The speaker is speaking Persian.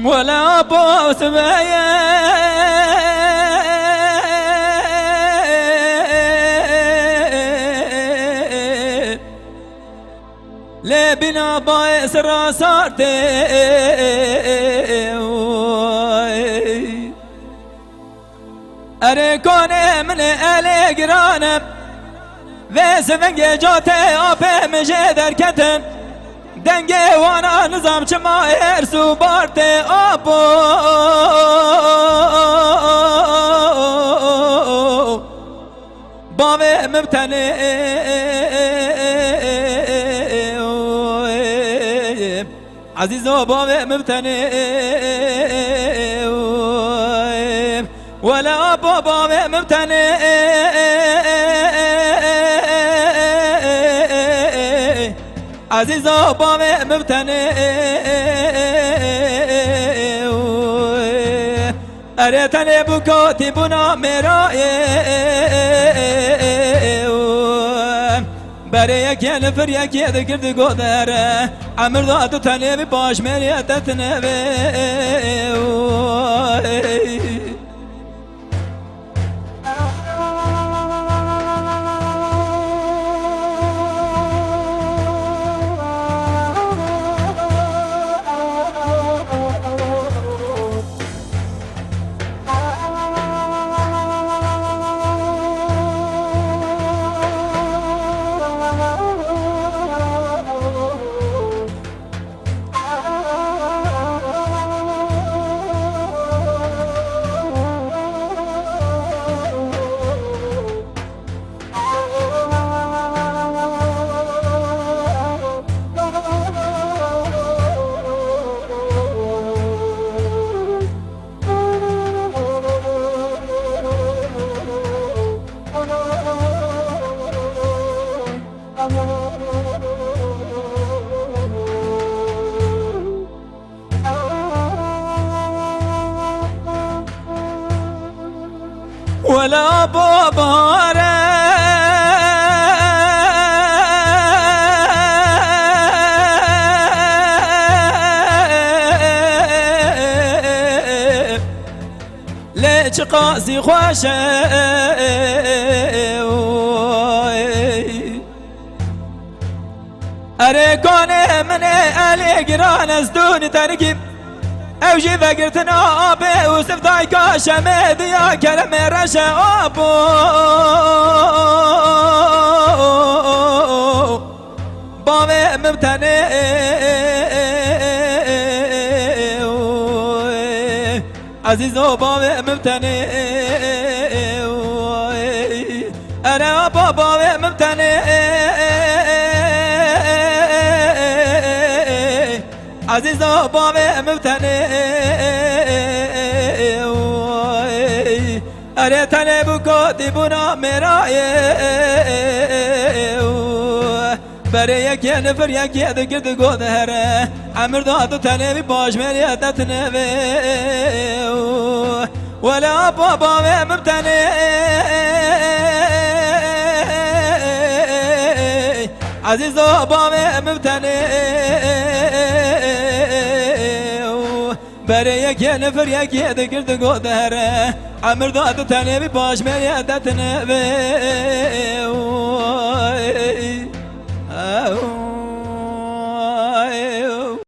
ولا بوس بيا لبنا بايس راسارتي أريكوني من أليقرانب ويسفنجي جوتي أبي مجدر كتن دنگه وانا نظام چما ارسو بارته آبو باوه مبتنه عزیزو باوه مبتنه ولا آبو باوه مبتنه عزیزا باوه مبتنه اره تنه بکاتی بنا مرائه بره یکی نفر یکی دکرد گودره عمر دادو تنه بی باش مریت تنه ولا باباره ليش قاسي خوشه أريكوني من أليقران أزدوني تركب اوجي فقرتنا ابي وسف دايكا شمد يا كلام رشا ابو بابي مبتني عزيزو بابي مبتني انا بابي مبتني عزيزو بابي مبتني اره تنه بکاتی بنا مرائه بره یکی نفر یکی دکرد گودره عمر دادو تنه بی باش مریت تنه ولا بابا مبتني عزيزو بابا مبتني بره یکی نفر یکی دکرد گودره عمر دادو تنه بی باش مریت تنه